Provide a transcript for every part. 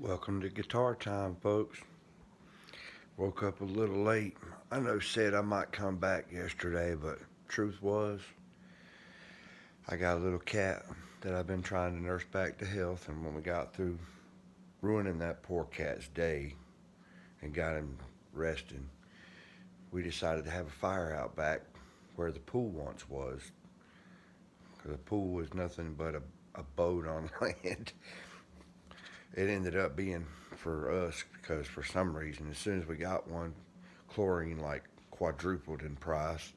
Welcome to Guitar Time, folks. Woke up a little late. I know said I might come back yesterday, but truth was, I got a little cat that I've been trying to nurse back to health, and when we got through ruining that poor cat's day and got him resting, we decided to have a fire out back where the pool once was. Because the pool was nothing but a boat on land. It ended up being for us because for some reason, as soon as we got one, chlorine like quadrupled in price.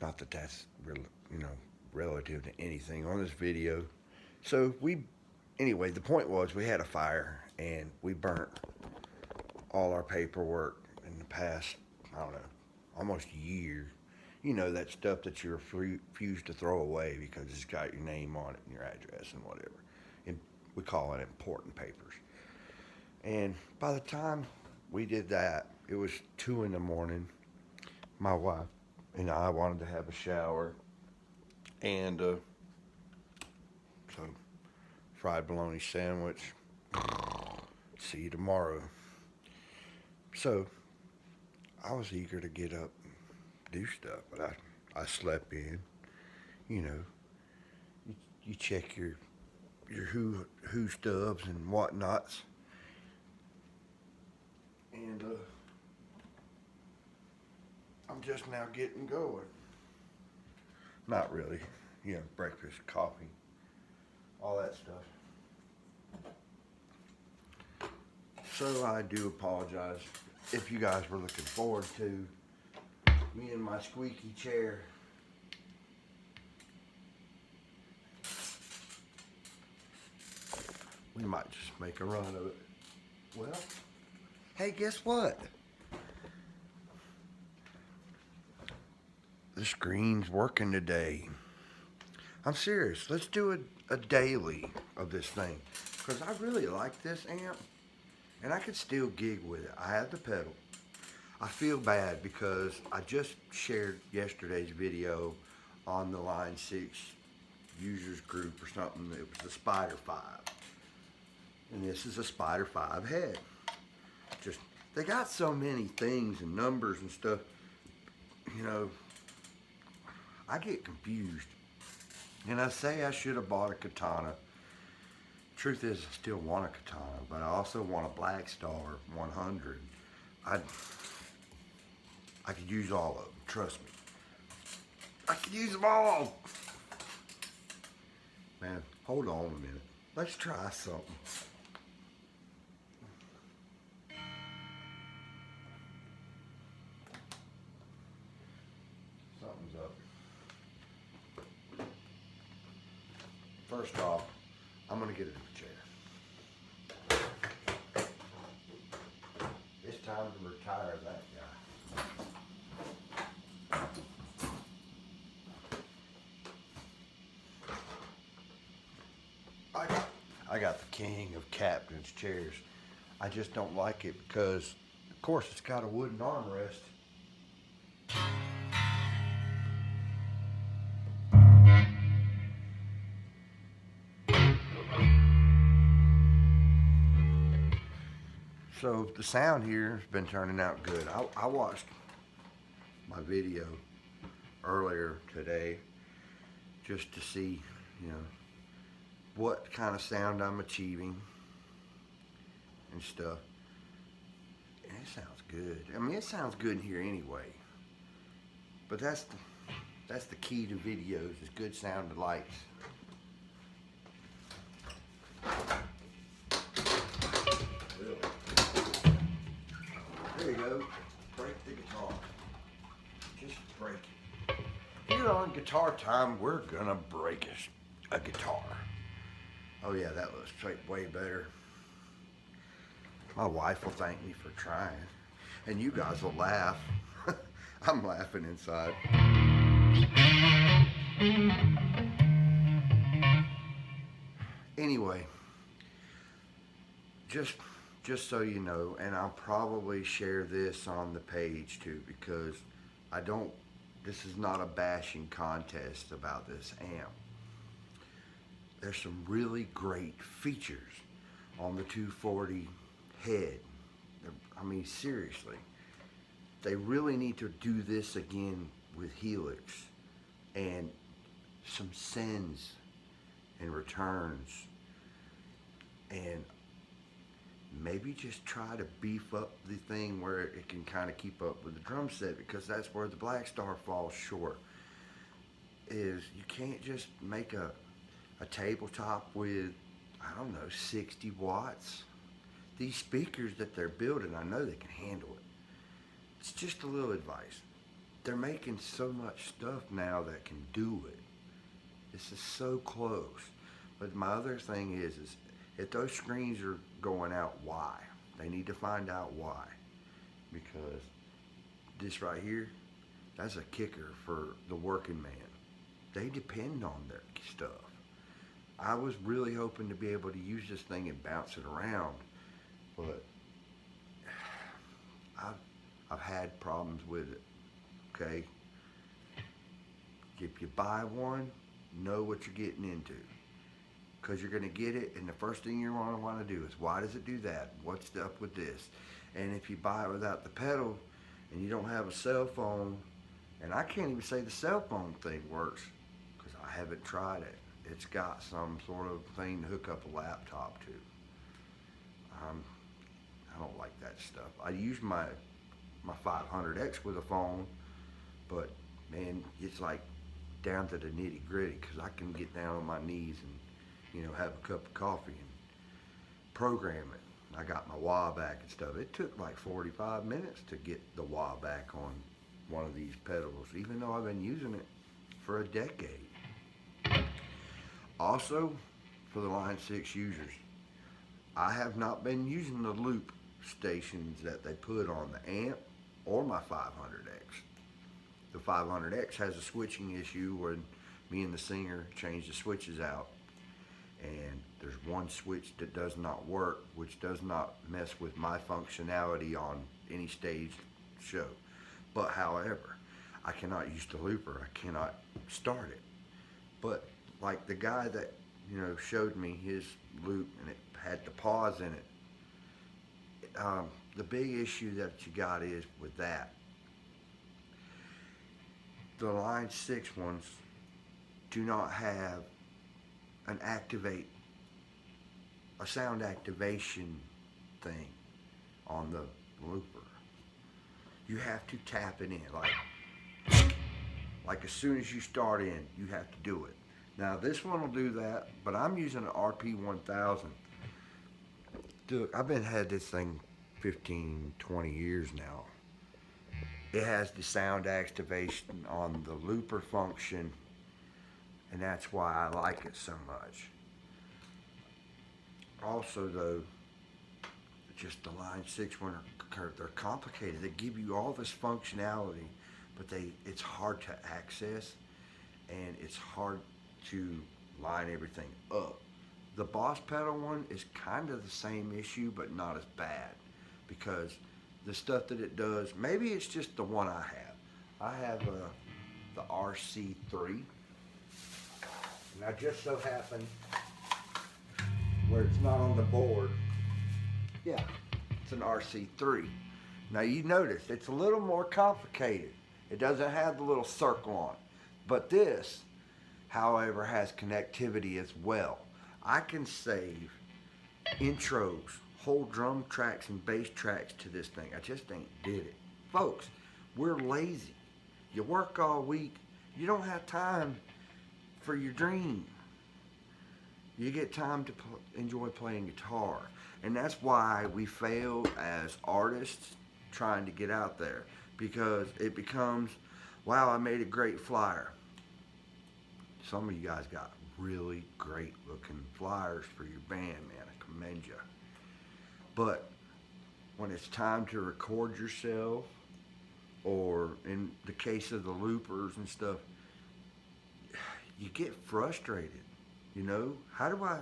Not that that's you know relative to anything on this video. So anyway, the point was we had a fire and we burnt all our paperwork in the past, I don't know, almost a year. You know, that stuff that you refuse to throw away because it's got your name on it and your address and whatever. And we call it important papers. And by the time we did that, it was 2 in the morning. My wife and I wanted to have a shower, and so fried bologna sandwich. See you tomorrow. So I was eager to get up and do stuff, but I slept in. You know, you check your who stubs and whatnots, and I'm just now getting going. Not really. You know, breakfast, coffee, all that stuff. So I do apologize if you guys were looking forward to me and my squeaky chair. We might just make a run of it. Well, hey, guess what? The screen's working today. I'm serious. Let's do a daily of this thing. Because I really like this amp. And I could still gig with it. I have the pedal. I feel bad because I just shared yesterday's video on the Line 6 users group or something. It was the Spider 5. And this is a Spider 5 head. Just, they got so many things and numbers and stuff. You know, I get confused. And I say I should have bought a Katana. Truth is, I still want a Katana, but I also want a Black Star 100. I could use all of them, trust me. I could use them all. Man, hold on a minute. Let's try something. Something's up. First off, I'm gonna get a new chair. It's time to retire that guy. I got the king of captain's chairs. I just don't like it because, of course, it's got a wooden armrest. So the sound here has been turning out good. I watched my video earlier today just to see, you know, what kind of sound I'm achieving and stuff. And it sounds good. I mean, it sounds good in here anyway. But that's the key to videos is good sound and lights. Really. There you go. Break the guitar. Just break it. Here on Guitar Time, we're gonna break a guitar. Oh yeah, that looks way better. My wife will thank me for trying. And you guys will laugh. I'm laughing inside. Anyway, just so you know, and I'll probably share this on the page too because I don't this is not a bashing contest about this amp. There's some really great features on the 240 head. I mean, seriously, they really need to do this again with Helix and some sends and returns, and maybe just try to beef up the thing where it can kind of keep up with the drum set, because that's where the Black Star falls short. Is you can't just make a tabletop with, I don't know, 60 watts. These speakers that they're building, I know they can handle it. It's just a little advice. They're making so much stuff now that can do it. This is so close. But my other thing is if those screens are going out, why? They need to find out why. Because this right here, that's a kicker for the working man. They depend on their stuff. I was really hoping to be able to use this thing and bounce it around, but I've had problems with it. Okay? If you buy one, know what you're getting into, because you're going to get it, and the first thing you're going to want to do is, why does it do that? What's up with this? And if you buy it without the pedal and you don't have a cell phone, and I can't even say the cell phone thing works because I haven't tried it. It's got some sort of thing to hook up a laptop to. I don't like that stuff. I use my 500X with a phone, but man, it's like down to the nitty gritty, because I can get down on my knees and have a cup of coffee and program it. I got my wah back and stuff. It took like 45 minutes to get the wah back on one of these pedals, even though I've been using it for a decade. Also, for the Line 6 users, I have not been using the loop stations that they put on the amp or my 500X. The 500X has a switching issue where me and the singer changed the switches out, and there's one switch that does not work, which does not mess with my functionality on any stage show. But however, I cannot use the looper. I cannot start it. But like the guy that showed me his loop, and it had the pause in it. The big issue that you got is with that, the Line 6 ones do not have a sound activation thing on the looper. You have to tap it in, like as soon as you start in, you have to do it. Now this one will do that, but I'm using an RP1000. Dude, I've had this thing 15, 20 years now. It has the sound activation on the looper function, and that's why I like it so much. Also though, just the Line 6 one, they're complicated. They give you all this functionality, but it's hard to access, and it's hard to line everything up. The Boss Pedal one is kind of the same issue, but not as bad, because the stuff that it does, maybe it's just the one I have. I have the RC3, and I just so happen where it's not on the board. Yeah, it's an RC3. Now you notice it's a little more complicated. It doesn't have the little circle on it. But this, however, has connectivity as well. I can save intros, whole drum tracks and bass tracks to this thing. I just ain't did it. Folks, we're lazy. You work all week. You don't have time for your dream. You get time to enjoy playing guitar. And that's why we fail as artists trying to get out there, because it becomes, wow, I made a great flyer. Some of you guys got really great looking flyers for your band, man. I commend you. But when it's time to record yourself, or in the case of the loopers and stuff, you get frustrated. How do I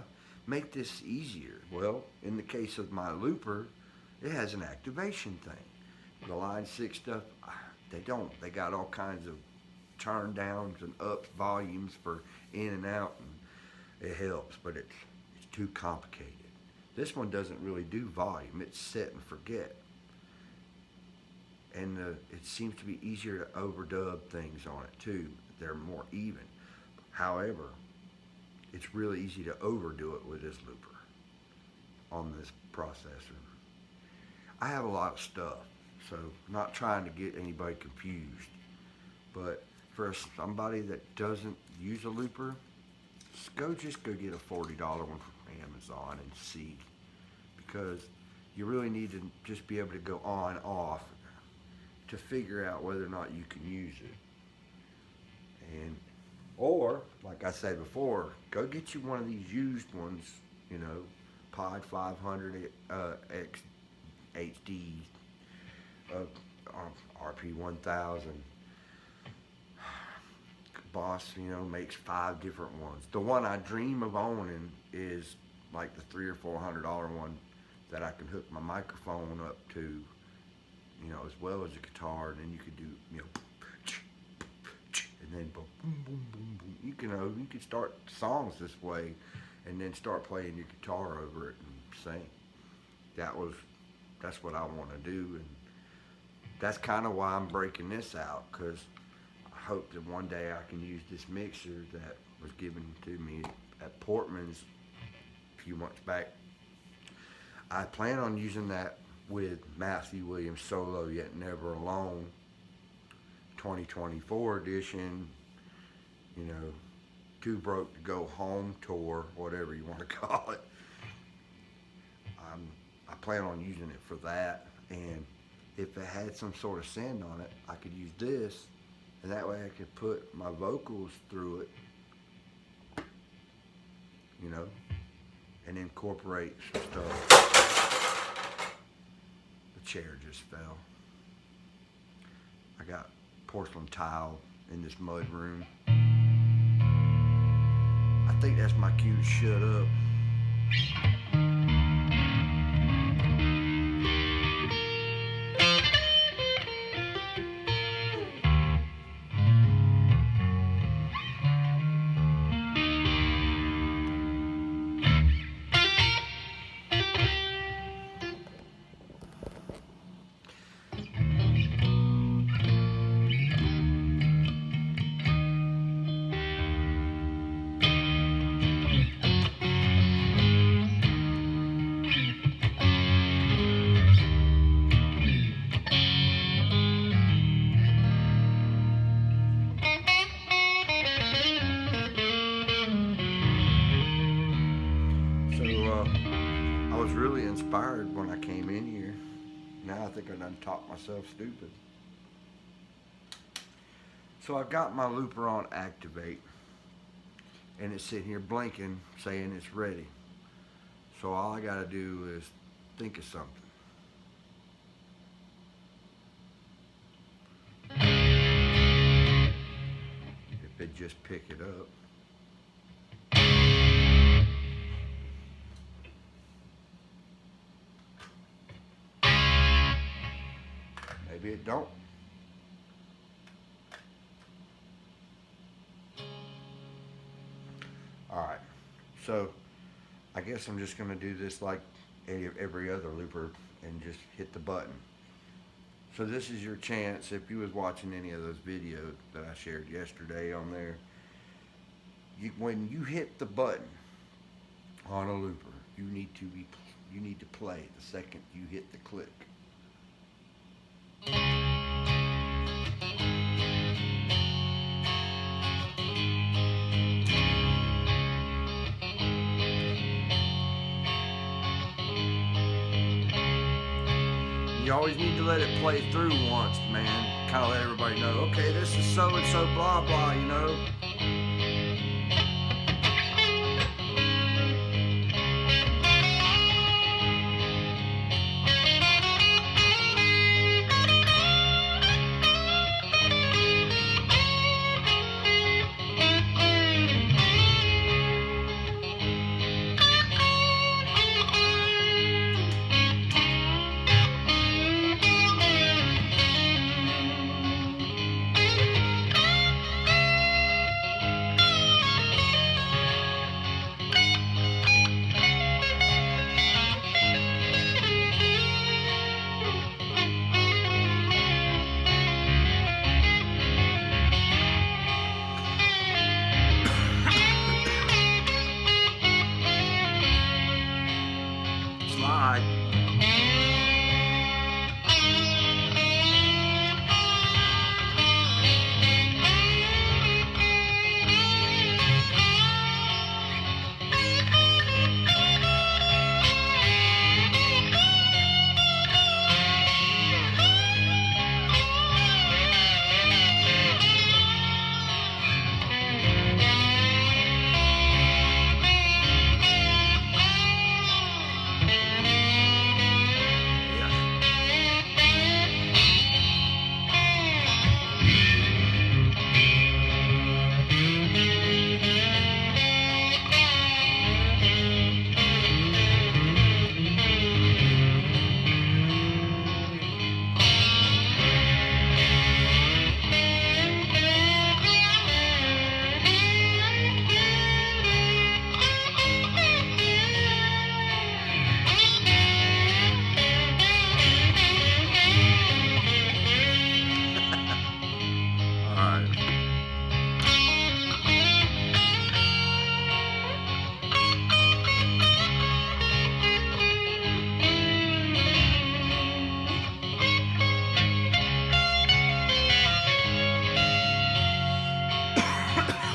make this easier? Well, in the case of my looper, it has an activation thing. The Line 6 stuff, they don't. They got all kinds of turn downs and ups volumes for in and out, and it helps, but it's too complicated. This one doesn't really do volume. It's set and forget. And it seems to be easier to overdub things on it too. They're more even. However, it's really easy to overdo it with this looper on this processor. I have a lot of stuff, so I'm not trying to get anybody confused. But for somebody that doesn't use a looper, just go get a $40 one from Amazon and see, because you really need to just be able to go on off to figure out whether or not you can use it. And or like I said before, go get you one of these used ones, you know, Pod 500 X HD, RP 1000. Boss, you know, makes 5 different ones. The one I dream of owning is like the $300 or $400 one that I can hook my microphone up to, you know, as well as a guitar, and then you could do, you know, and then boom, boom, boom, boom, boom. You can start songs this way, and then start playing your guitar over it and sing. That's what I want to do, and that's kind of why I'm breaking this out, because I hope that one day I can use this mixer that was given to me at Portman's a few months back. I plan on using that with Matthew Williams Solo Yet Never Alone 2024 edition, you know, Too Broke to Go Home tour, whatever you want to call it. I plan on using it for that, and if it had some sort of send on it, I could use this, and that way I could put my vocals through it, you know, and incorporate some stuff. The chair just fell. I got porcelain tile in this mud room. I think that's my cue to shut up. I was really inspired when I came in here. Now I think I done talked myself stupid. So I've got my looper on activate, and it's sitting here blinking saying it's ready. So all I gotta do is think of something. If it just pick it up. Maybe it don't. Alright, so I guess I'm just going to do this like every other looper and just hit the button. So this is your chance, if you was watching any of those videos that I shared yesterday on there, when you hit the button on a looper, you need to play the second you hit the click. You always need to let it play through once, man. Kind of let everybody know, okay, this is so and so blah blah, you know. slide.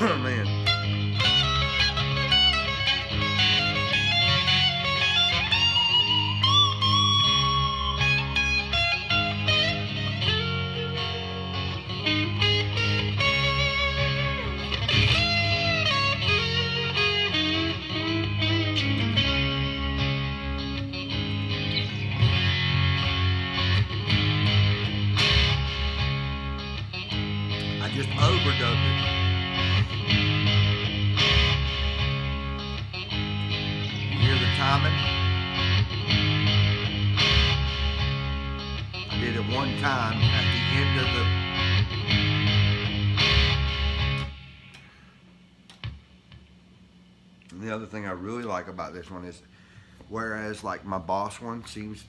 Oh man. I just overdubbed it. Timing. I did it one time at the end of the. And the other thing I really like about this one is, whereas like my Boss one seems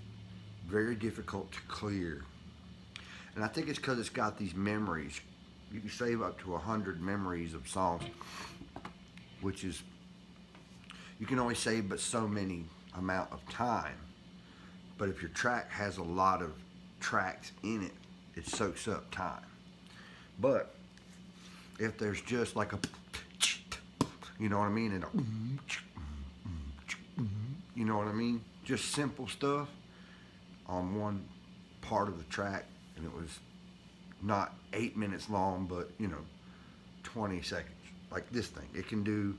very difficult to clear, and I think it's because it's got these memories. You can save up to 100 memories of songs, which is. You can only save but so many amount of time. But if your track has a lot of tracks in it, it soaks up time. But if there's just like a, you know what I mean, and a, you know what I mean, just simple stuff on one part of the track, and it was not 8 minutes long, but 20 seconds. Like this thing, it can do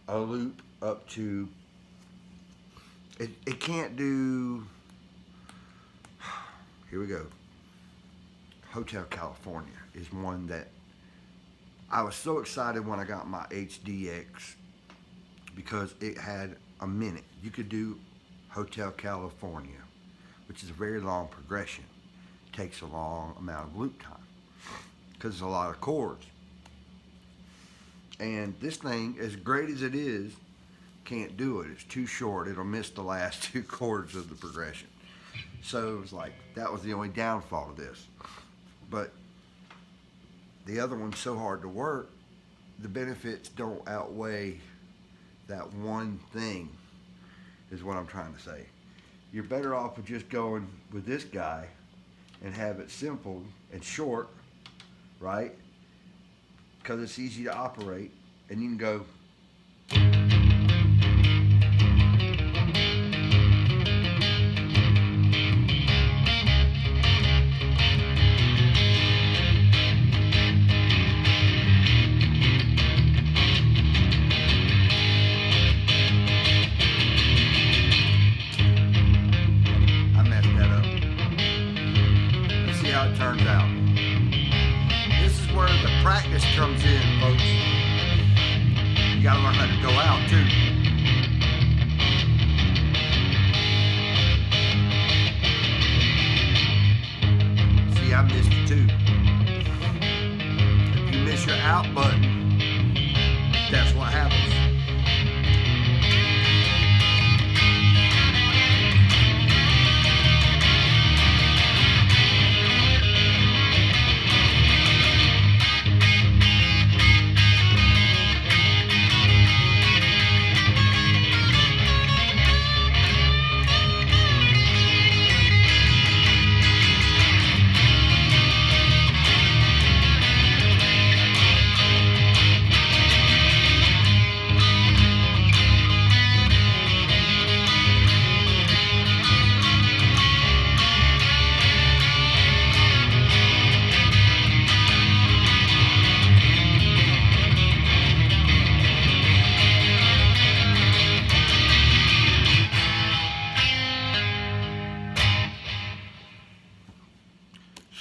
a loop up to, it can't do, here we go, Hotel California is one that I was so excited when I got my HDX because it had a minute. You could do Hotel California, which is a very long progression. It takes a long amount of loop time because there's a lot of chords. And this thing, as great as it is, can't do it. It's too short. It'll miss the last 2 chords of the progression. So it was like, that was the only downfall of this. But the other one's so hard to work, the benefits don't outweigh that one thing, is what I'm trying to say. You're better off with just going with this guy and have it simple and short, right? Because it's easy to operate, and you can go. I messed that up. Let's see how it turns out. This is where the practice comes in, folks. You gotta learn how to go out too. See, I missed it too. If you miss your out button, that's what happens.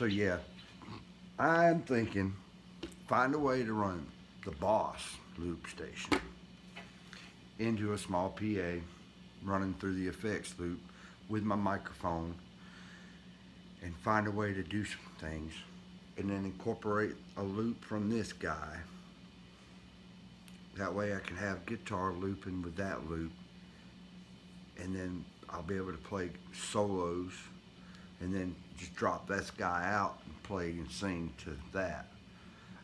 So yeah, I'm thinking find a way to run the Boss loop station into a small PA running through the effects loop with my microphone and find a way to do some things and then incorporate a loop from this guy. That way I can have guitar looping with that loop, and then I'll be able to play solos and then just drop this guy out and play and sing to that.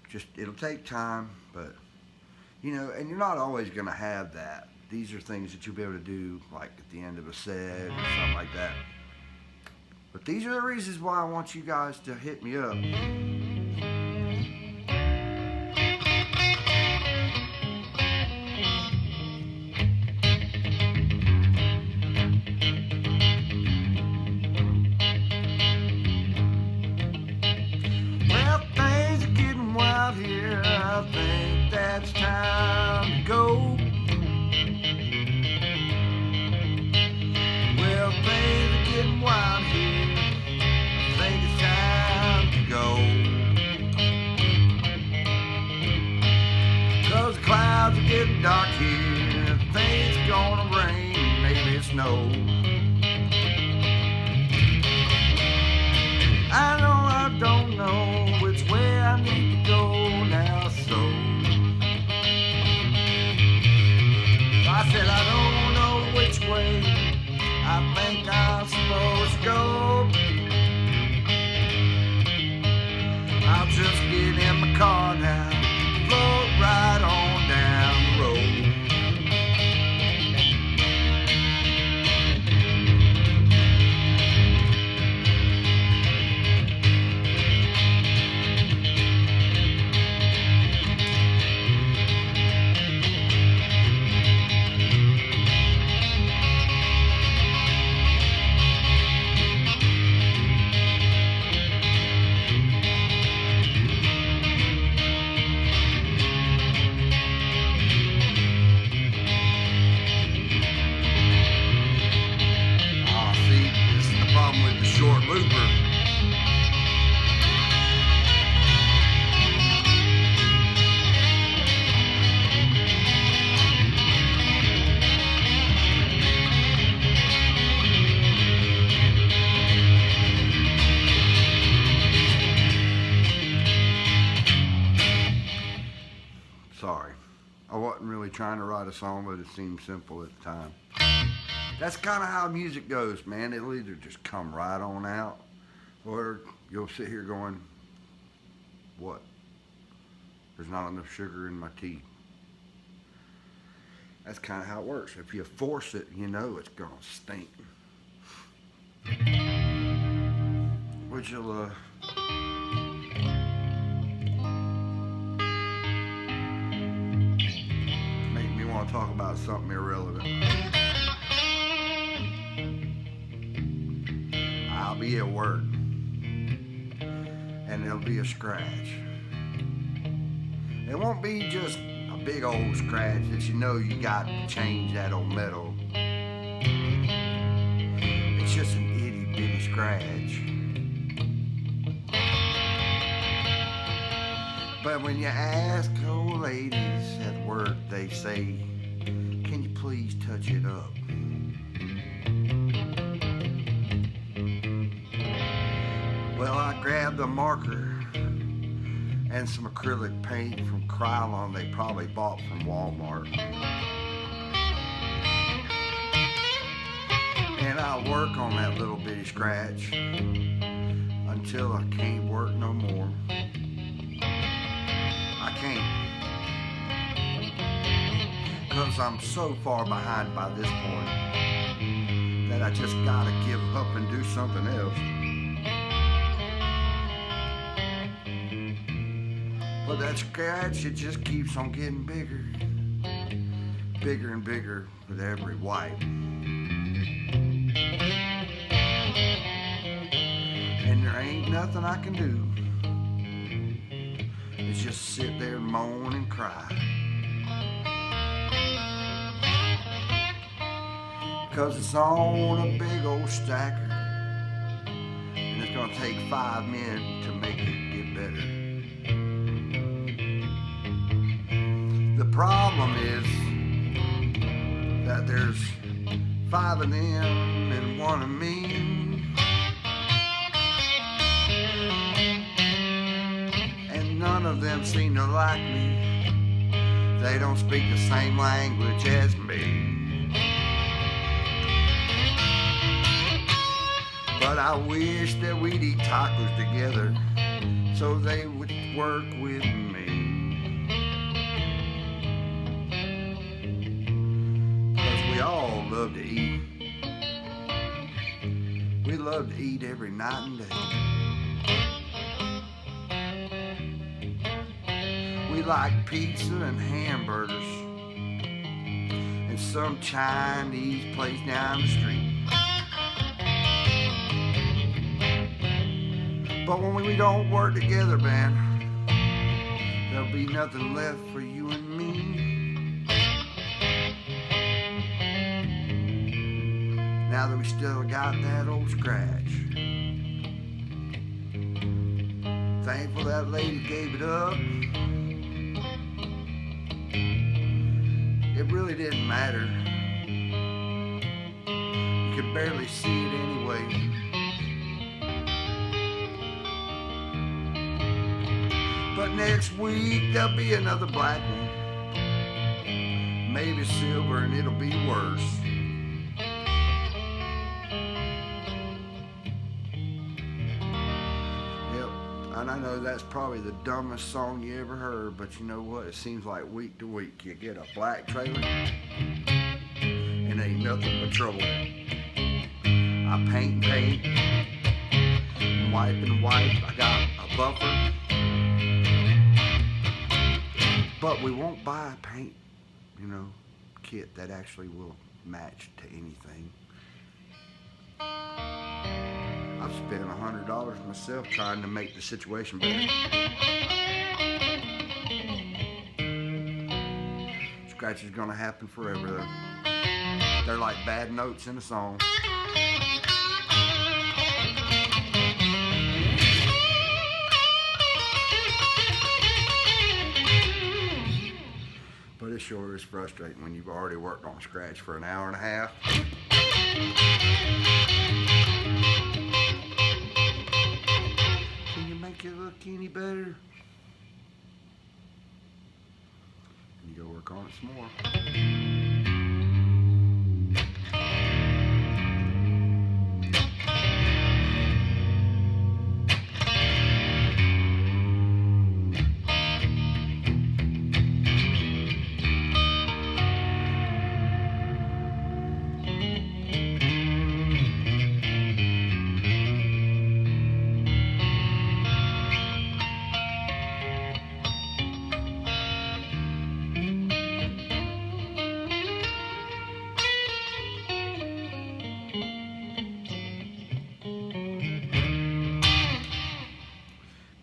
Just, it'll take time, but you know, and you're not always gonna have that. These are things that you'll be able to do like at the end of a set or something like that. But these are the reasons why I want you guys to hit me up. Well, things are getting wild here. I think that's time to go. Well, things are getting wild here. I think it's time to go. 'Cause the clouds are getting dark here. I think it's gonna rain, maybe snow. I don't know which way I need to go now, so I said I don't know which way I think I'm supposed to go. I'll just get in my car now, float right on down the road. With the short looper. Sorry, I wasn't really trying to write a song, but it seemed simple at the time. That's kind of how music goes, man. It'll either just come right on out, or you'll sit here going, what? There's not enough sugar in my tea. That's kind of how it works. If you force it, you know it's gonna stink. Which will, make me want to talk about something irrelevant. I'll be at work, and there'll be a scratch. It won't be just a big old scratch that you know you got to change that old metal. It's just an itty bitty scratch. But when you ask old ladies at work, they say, "Can you please touch it up?" Well, I grabbed a marker and some acrylic paint from Krylon they probably bought from Walmart. And I'll work on that little bitty scratch until I can't work no more. I can't. 'Cause I'm so far behind by this point that I just gotta give up and do something else. But that scratch, it just keeps on getting bigger. Bigger and bigger with every wipe. And there ain't nothing I can do. It's just sit there and moan and cry. 'Cause it's on a big old stacker. And it's gonna take 5 men to make it get better. The problem is that there's 5 of them and 1 of me, and none of them seem to like me. They don't speak the same language as me. But I wish that we'd eat tacos together so they would work with me. 'Cause we all love to eat. We love to eat every night and day. We like pizza and hamburgers and some Chinese place down the street. But when we don't work together, man, there'll be nothing left for you and me. Now that we still got that old scratch. Thankful that lady gave it up. It really didn't matter. You could barely see it anyway. But next week there'll be another black one. Maybe silver, and it'll be worse. Yep, and I know that's probably the dumbest song you ever heard, but you know what? It seems like week to week you get a black trailer and ain't nothing but trouble. I paint and paint, and wipe and wipe. I got a buffer. But we won't buy a paint, kit that actually will match to anything. I've spent $100 myself trying to make the situation better. Scratch is gonna happen forever though. They're like bad notes in a song. But it sure is frustrating when you've already worked on scratch for an hour and a half. Can you make it look any better? And you go work on it some more.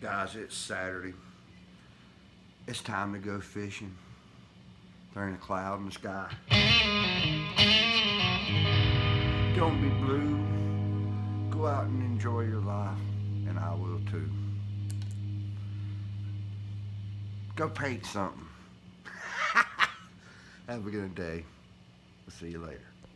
Guys, it's Saturday. It's time to go fishing. There ain't a cloud in the sky. Don't be blue. Go out and enjoy your life, and I will too. Go paint something. Have a good day. We'll see you later.